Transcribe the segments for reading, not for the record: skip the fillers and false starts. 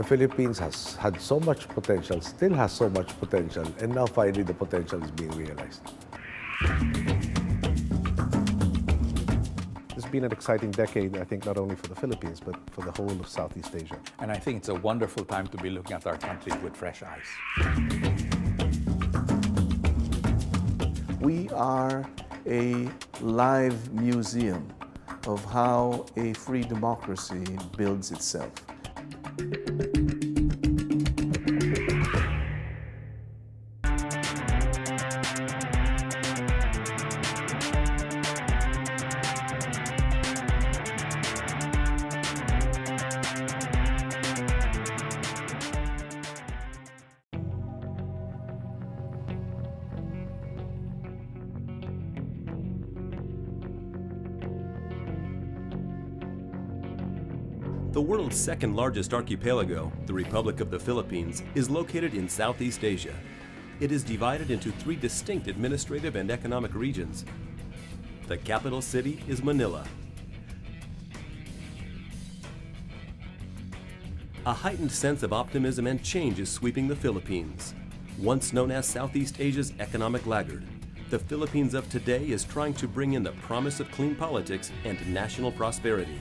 Philippines has had so much potential, still has so much potential, and now finally the potential is being realized. It's been an exciting decade, I think, not only for the Philippines, but for the whole of Southeast Asia. And I think it's a wonderful time to be looking at our country with fresh eyes. We are a live museum of how a free democracy builds itself. The world's second largest archipelago, the Republic of the Philippines, is located in Southeast Asia. It is divided into 3 distinct administrative and economic regions. The capital city is Manila. A heightened sense of optimism and change is sweeping the Philippines. Once known as Southeast Asia's economic laggard, the Philippines of today is trying to bring in the promise of clean politics and national prosperity.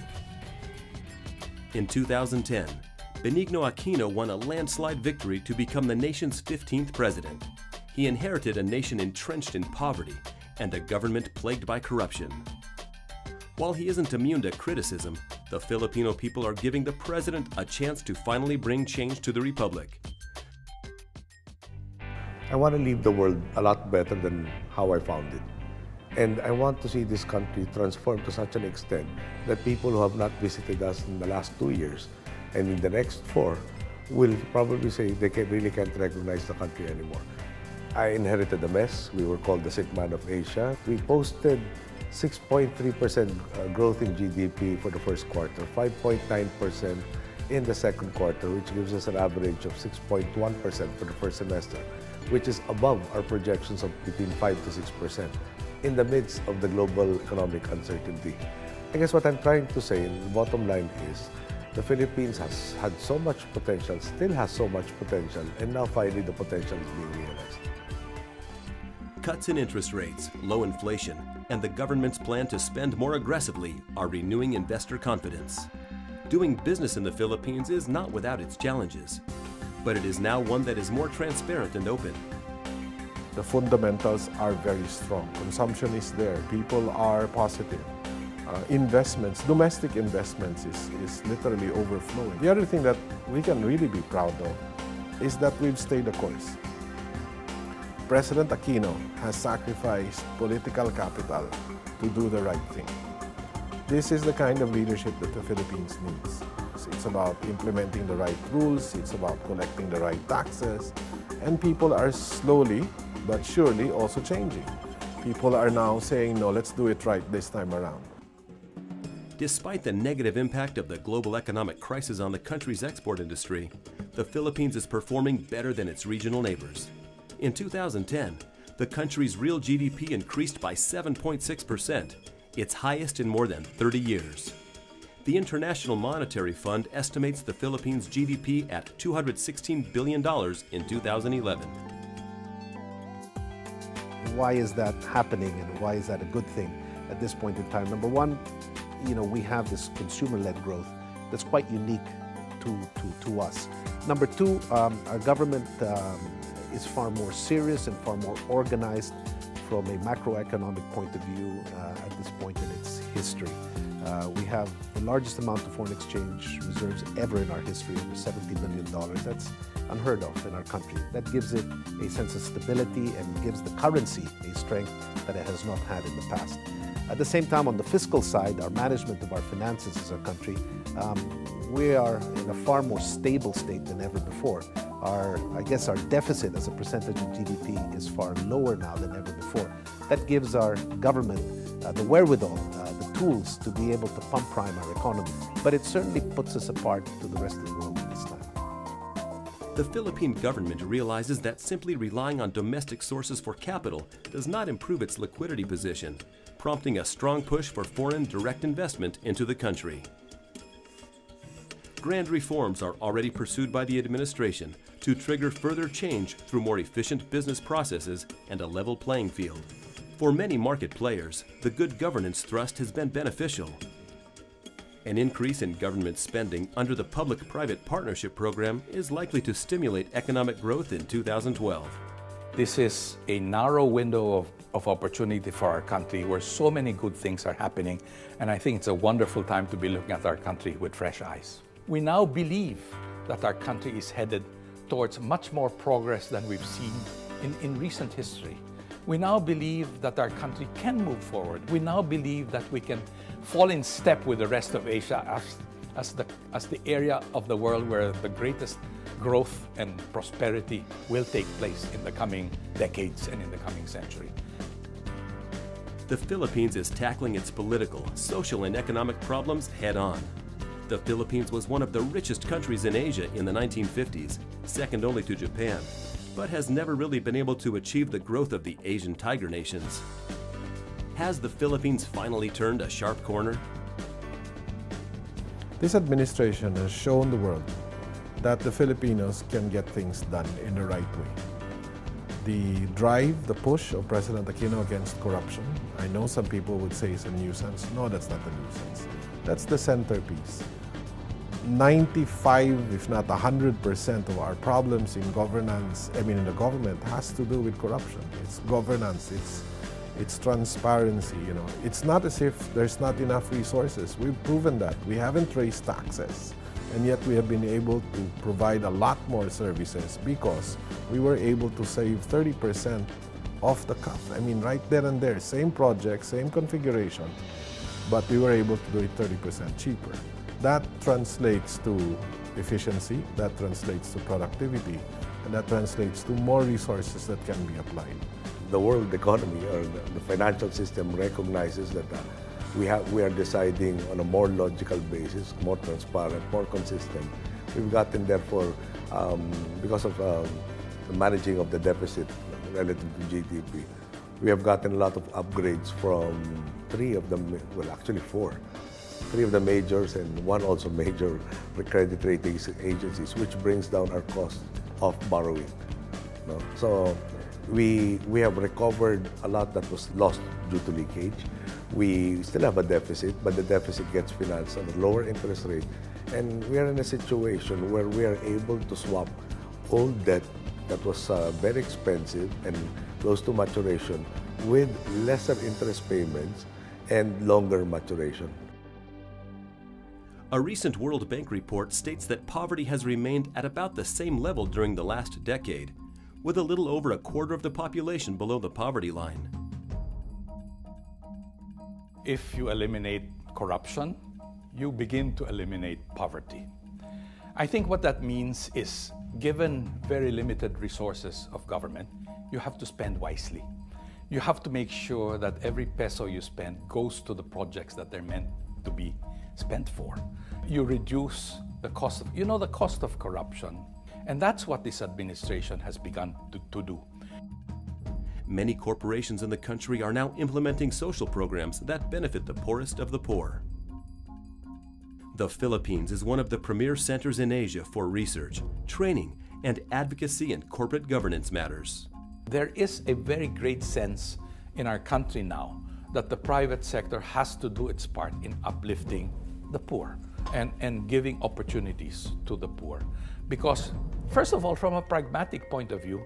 In 2010, Benigno Aquino won a landslide victory to become the nation's 15th president. He inherited a nation entrenched in poverty and a government plagued by corruption. While he isn't immune to criticism, the Filipino people are giving the president a chance to finally bring change to the republic. I want to leave the world a lot better than how I found it. And I want to see this country transform to such an extent that people who have not visited us in the last 2 years and in the next 4 will probably say they really can't recognize the country anymore. I inherited a mess. We were called the sick man of Asia. We posted 6.3% growth in GDP for the first quarter, 5.9% in the second quarter, which gives us an average of 6.1% for the first semester, which is above our projections of between 5 to 6%. In the midst of the global economic uncertainty. I guess what I'm trying to say, the bottom line is, the Philippines has had so much potential, still has so much potential, and now finally the potential is being realized. Cuts in interest rates, low inflation, and the government's plan to spend more aggressively are renewing investor confidence. Doing business in the Philippines is not without its challenges, but it is now one that is more transparent and open. The fundamentals are very strong. Consumption is there. People are positive. Investments, domestic investments is literally overflowing. The other thing that we can really be proud of is that we've stayed the course. President Aquino has sacrificed political capital to do the right thing. This is the kind of leadership that the Philippines needs. It's about implementing the right rules. It's about collecting the right taxes. And people are slowly but surely also changing. People are now saying, no, let's do it right this time around. Despite the negative impact of the global economic crisis on the country's export industry, the Philippines is performing better than its regional neighbors. In 2010, the country's real GDP increased by 7.6%, its highest in more than 30 years. The International Monetary Fund estimates the Philippines' GDP at $216 billion in 2011. Why is that happening and why is that a good thing at this point in time? Number one, we have this consumer-led growth that's quite unique to us. Number two, our government is far more serious and far more organized from a macroeconomic point of view at this point in its history. We have the largest amount of foreign exchange reserves ever in our history, over $70 billion. That's unheard of in our country. That gives it a sense of stability and gives the currency a strength that it has not had in the past. At the same time, on the fiscal side, our management of our finances as a country, we are in a far more stable state than ever before. I guess our deficit as a percentage of GDP is far lower now than ever before. That gives our government the wherewithal, the tools to be able to pump prime our economy. But it certainly puts us apart to the rest of the world at this time. The Philippine government realizes that simply relying on domestic sources for capital does not improve its liquidity position, prompting a strong push for foreign direct investment into the country. grand reforms are already pursued by the administration to trigger further change through more efficient business processes and a level playing field. For many market players, the good governance thrust has been beneficial. An increase in government spending under the Public-Private Partnership Program is likely to stimulate economic growth in 2012. This is a narrow window of opportunity for our country where so many good things are happening, and I think it's a wonderful time to be looking at our country with fresh eyes. We now believe that our country is headed towards much more progress than we've seen in recent history. We now believe that our country can move forward. We now believe that we can fall in step with the rest of Asia as the area of the world where the greatest growth and prosperity will take place in the coming decades and in the coming century. The Philippines is tackling its political, social, and economic problems head-on. The Philippines was one of the richest countries in Asia in the 1950s, second only to Japan, but has never really been able to achieve the growth of the Asian tiger nations. Has the Philippines finally turned a sharp corner? This administration has shown the world that the Filipinos can get things done in the right way. The drive, the push of President Aquino against corruption, I know some people would say it's a nuisance. No, that's not a nuisance. That's the centerpiece. 95, if not 100% of our problems in governance, in the government, has to do with corruption. It's governance, it's transparency, It's not as if there's not enough resources. We've proven that. We haven't raised taxes, and yet we have been able to provide a lot more services because we were able to save 30% off the cuff. Right there and there, same project, same configuration, but we were able to do it 30% cheaper. That translates to efficiency, that translates to productivity, and that translates to more resources that can be applied. The world economy or the financial system recognizes that we are deciding on a more logical basis, more transparent, more consistent. We've gotten therefore, because of the managing of the deficit relative to GDP, we have gotten a lot of upgrades from three of the majors and one also major credit rating agencies, which brings down our cost of borrowing. So we have recovered a lot that was lost due to leakage. We still have a deficit, but the deficit gets financed at a lower interest rate. And we are in a situation where we are able to swap old debt that was very expensive and close to maturation with lesser interest payments and longer maturation. A recent World Bank report states that poverty has remained at about the same level during the last decade, with a little over a quarter of the population below the poverty line. If you eliminate corruption, you begin to eliminate poverty. I think what that means is, given very limited resources of government, you have to spend wisely. You have to make sure that every peso you spend goes to the projects that they're meant to be spent for. You reduce the cost of, the cost of corruption. And that's what this administration has begun to do. Many corporations in the country are now implementing social programs that benefit the poorest of the poor. The Philippines is one of the premier centers in Asia for research, training, and advocacy in corporate governance matters. There is a very great sense in our country now that the private sector has to do its part in uplifting the poor and giving opportunities to the poor. Because, first of all, from a pragmatic point of view,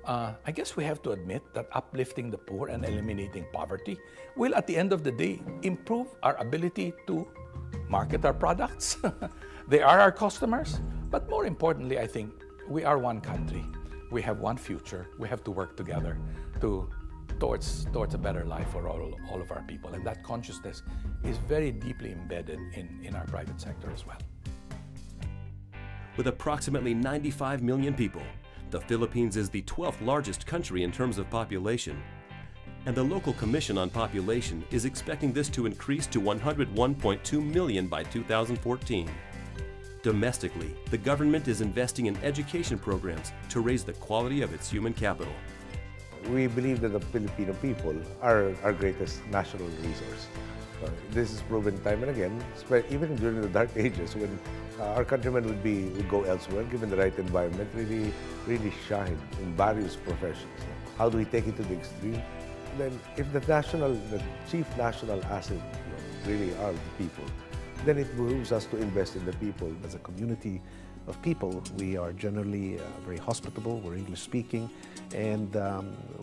I guess we have to admit that uplifting the poor and eliminating poverty will, at the end of the day, improve our ability to market our products. They are our customers. But more importantly, I think we are one country. We have one future. We have to work together towards a better life for all of our people. And that consciousness is very deeply embedded in our private sector as well. With approximately 95 million people, the Philippines is the 12th largest country in terms of population. And the local Commission on Population is expecting this to increase to 101.2 million by 2014. Domestically, the government is investing in education programs to raise the quality of its human capital. We believe that the Filipino people are our greatest national resource. This is proven time and again, even during the dark ages when our countrymen would go elsewhere, given the right environment, really shine in various professions. How do we take it to the extreme? Then if the chief national asset really are the people, then it behooves us to invest in the people. As a community of people, we are generally very hospitable, we're English speaking, and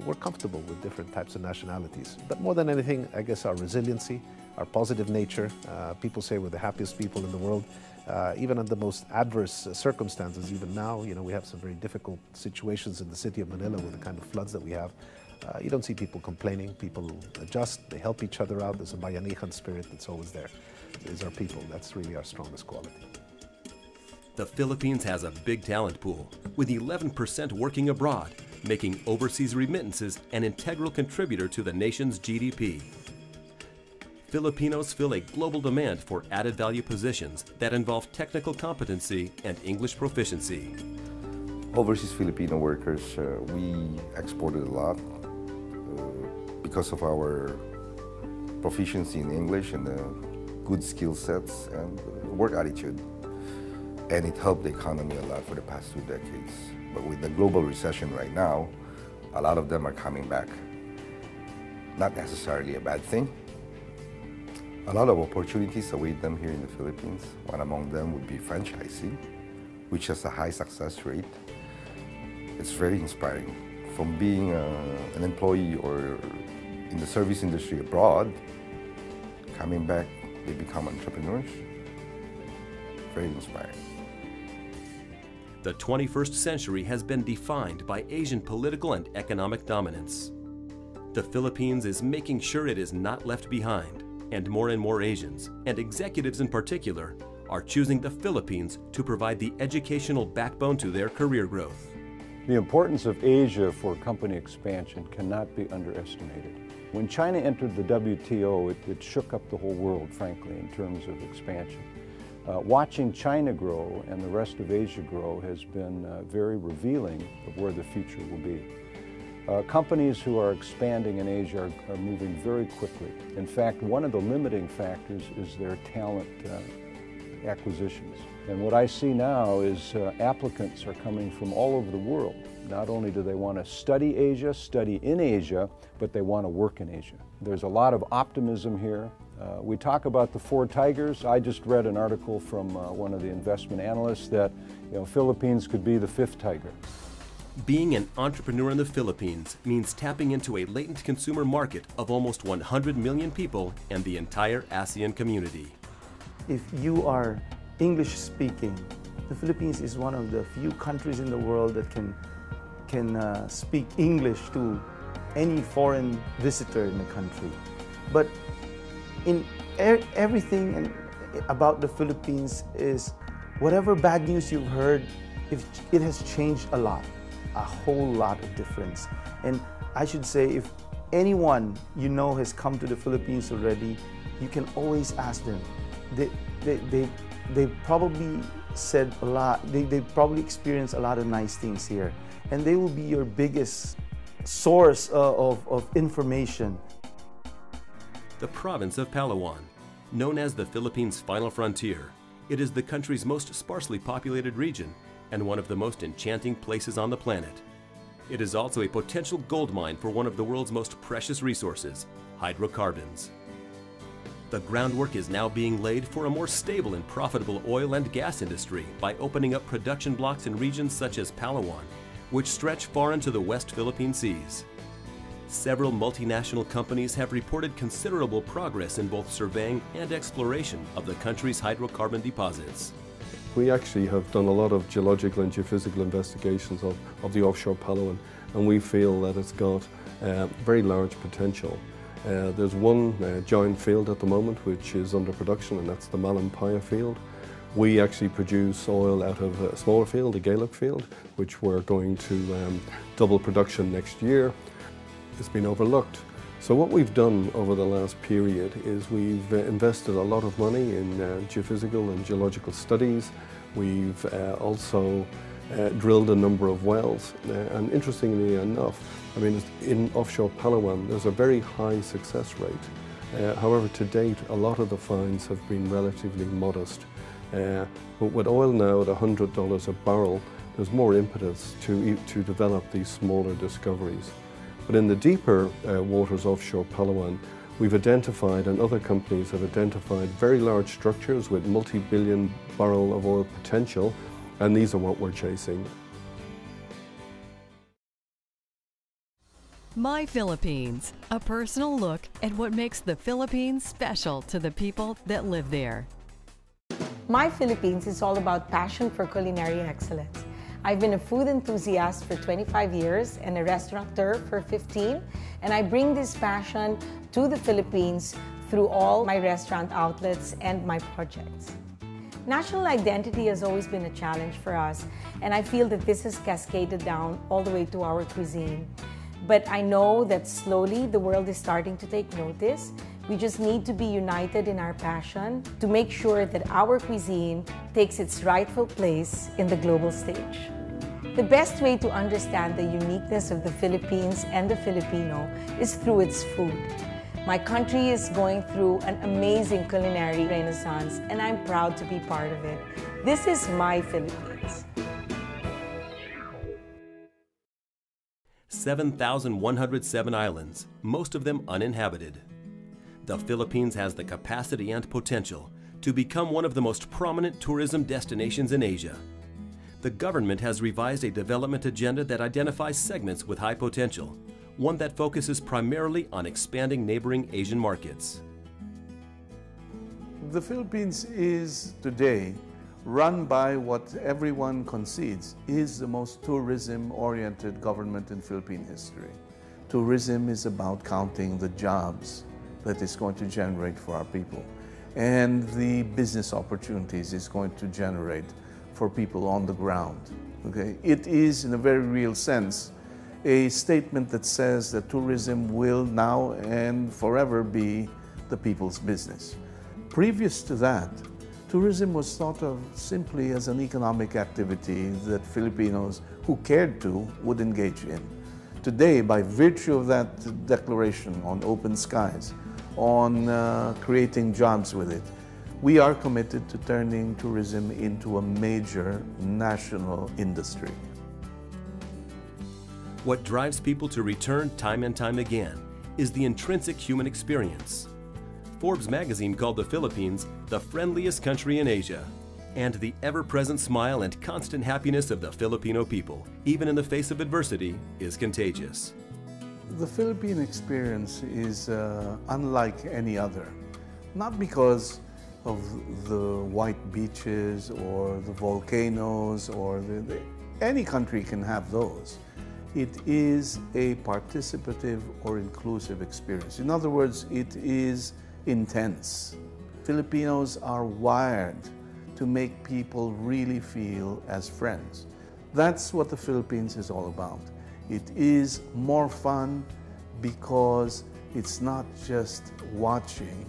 we're comfortable with different types of nationalities. But more than anything, I guess our resiliency, our positive nature. People say we're the happiest people in the world. Even under the most adverse circumstances, even now, we have some very difficult situations in the city of Manila with the kind of floods that we have. You don't see people complaining. People adjust, they help each other out. There's a bayanihan spirit that's always there. These are people. That's really our strongest quality. The Philippines has a big talent pool, with 11% working abroad, making overseas remittances an integral contributor to the nation's GDP. Filipinos fill a global demand for added value positions that involve technical competency and English proficiency. Overseas Filipino workers, we exported a lot because of our proficiency in English and good skill sets and work attitude. And it helped the economy a lot for the past 2 decades. But with the global recession right now, a lot of them are coming back. Not necessarily a bad thing. A lot of opportunities await them here in the Philippines. One among them would be franchising, which has a high success rate. It's very inspiring. From being an employee or in the service industry abroad, coming back, they become entrepreneurs. Very inspiring. The 21st century has been defined by Asian political and economic dominance. The Philippines is making sure it is not left behind, and more Asians, and executives in particular, are choosing the Philippines to provide the educational backbone to their career growth. The importance of Asia for company expansion cannot be underestimated. When China entered the WTO, it shook up the whole world, frankly, in terms of expansion. Watching China grow and the rest of Asia grow has been very revealing of where the future will be. Companies who are expanding in Asia are moving very quickly. In fact, one of the limiting factors is their talent acquisitions. And what I see now is applicants are coming from all over the world. Not only do they want to study Asia, study in Asia, but they want to work in Asia. There's a lot of optimism here. We talk about the 4 tigers. I just read an article from one of the investment analysts that Philippines could be the 5th tiger. Being an entrepreneur in the Philippines means tapping into a latent consumer market of almost 100 million people and the entire ASEAN community. If you are English speaking, the Philippines is one of the few countries in the world that can speak English to any foreign visitor in the country. But in everything about the Philippines is whatever bad news you've heard, it has changed a lot. A whole lot of difference. And I should say, if anyone has come to the Philippines already, you can always ask them. They probably said a lot, they probably experienced a lot of nice things here. And they will be your biggest source of information. The province of Palawan, known as the Philippines' final frontier, it is the country's most sparsely populated region and one of the most enchanting places on the planet. It is also a potential gold mine for one of the world's most precious resources, hydrocarbons. The groundwork is now being laid for a more stable and profitable oil and gas industry by opening up production blocks in regions such as Palawan, which stretch far into the West Philippine Seas. Several multinational companies have reported considerable progress in both surveying and exploration of the country's hydrocarbon deposits. We actually have done a lot of geological and geophysical investigations of the offshore Palawan, and we feel that it's got very large potential. There's one giant field at the moment which is under production, and that's the Malampaya field. We actually produce oil out of a smaller field, the Gaelic field, which we're going to double production next year. It's been overlooked. So what we've done over the last period is we've invested a lot of money in geophysical and geological studies. We've also drilled a number of wells. And interestingly enough, I mean, in offshore Palawan, there's a very high success rate. However, to date, a lot of the finds have been relatively modest. But with oil now at $100 a barrel, there's more impetus to develop these smaller discoveries. But in the deeper waters offshore Palawan, we've identified, and other companies have identified, very large structures with multi-billion barrel of oil potential, and these are what we're chasing. My Philippines, a personal look at what makes the Philippines special to the people that live there. My Philippines is all about passion for culinary excellence. I've been a food enthusiast for 25 years and a restaurateur for 15, and I bring this passion to the Philippines through all my restaurant outlets and my projects. National identity has always been a challenge for us, and I feel that this has cascaded down all the way to our cuisine. But I know that slowly the world is starting to take notice. We just need to be united in our passion to make sure that our cuisine takes its rightful place in the global stage. The best way to understand the uniqueness of the Philippines and the Filipino is through its food. My country is going through an amazing culinary renaissance, and I'm proud to be part of it. This is my Philippines. 7,107 islands, most of them uninhabited. The Philippines has the capacity and potential to become one of the most prominent tourism destinations in Asia. The government has revised a development agenda that identifies segments with high potential, one that focuses primarily on expanding neighboring Asian markets. The Philippines is today run by what everyone concedes is the most tourism-oriented government in Philippine history. Tourism is about counting the jobs that it's going to generate for our people and the business opportunities it's going to generate for people on the ground. Okay? It is, in a very real sense, a statement that says that tourism will now and forever be the people's business. Previous to that, tourism was thought of simply as an economic activity that Filipinos who cared to would engage in. Today, by virtue of that declaration on open skies, on creating jobs with it, we are committed to turning tourism into a major national industry. What drives people to return time and time again is the intrinsic human experience. Forbes magazine called the Philippines the friendliest country in Asia, and the ever-present smile and constant happiness of the Filipino people, even in the face of adversity, is contagious. The Philippine experience is unlike any other, not because of the white beaches or the volcanoes or any country can have those. It is a participative or inclusive experience. In other words, it is intense. Filipinos are wired to make people really feel as friends. That's what the Philippines is all about. It is more fun because it's not just watching.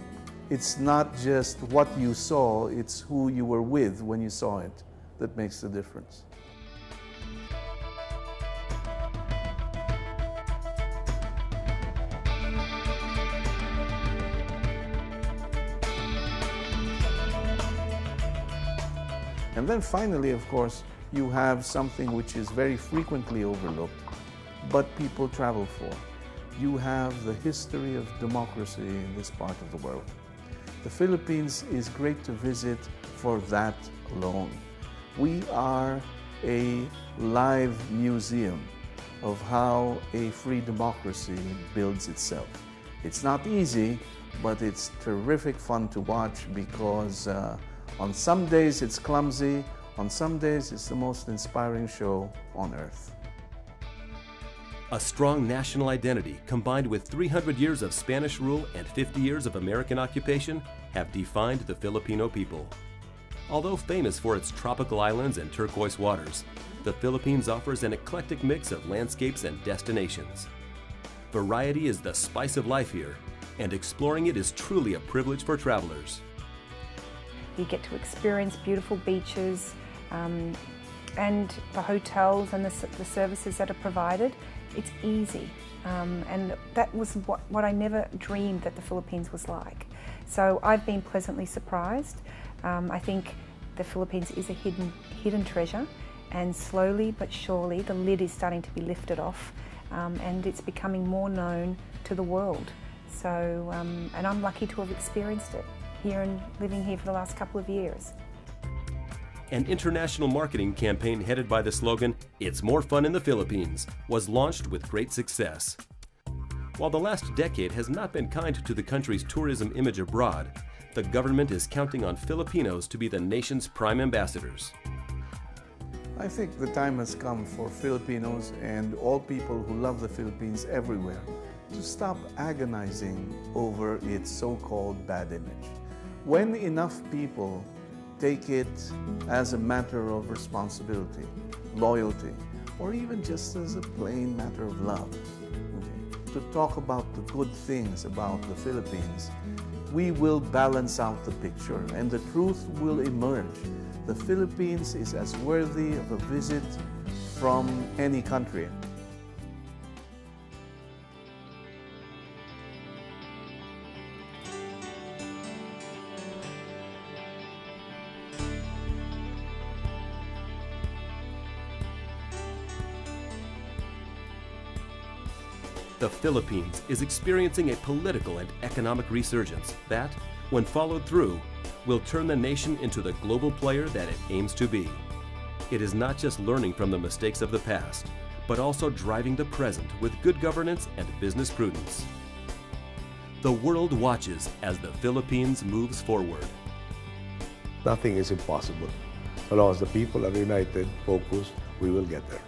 It's not just what you saw, it's who you were with when you saw it that makes the difference. And then finally, of course, you have something which is very frequently overlooked, but people travel for. You have the history of democracy in this part of the world. The Philippines is great to visit for that alone. We are a live museum of how a free democracy builds itself. It's not easy, but it's terrific fun to watch because on some days it's clumsy, on some days it's the most inspiring show on earth. A strong national identity combined with 300 years of Spanish rule and 50 years of American occupation have defined the Filipino people. Although famous for its tropical islands and turquoise waters, the Philippines offers an eclectic mix of landscapes and destinations. Variety is the spice of life here, and exploring it is truly a privilege for travelers. You get to experience beautiful beaches and the hotels and the services that are provided. It's easy. And that was what I never dreamed that the Philippines was like. So I've been pleasantly surprised. I think the Philippines is a hidden treasure, and slowly but surely the lid is starting to be lifted off, and it's becoming more known to the world. So, and I'm lucky to have experienced it here and living here for the last couple of years. An international marketing campaign headed by the slogan, "It's more fun in the Philippines," was launched with great success. While the last decade has not been kind to the country's tourism image abroad, the government is counting on Filipinos to be the nation's prime ambassadors. I think the time has come for Filipinos and all people who love the Philippines everywhere to stop agonizing over its so-called bad image. When enough people take it as a matter of responsibility, loyalty, or even just as a plain matter of love, to talk about the good things about the Philippines, we will balance out the picture and the truth will emerge. The Philippines is as worthy of a visit from any country. The Philippines is experiencing a political and economic resurgence that, when followed through, will turn the nation into the global player that it aims to be. It is not just learning from the mistakes of the past, but also driving the present with good governance and business prudence. The world watches as the Philippines moves forward. Nothing is impossible. So long as the people are united, focused, we will get there.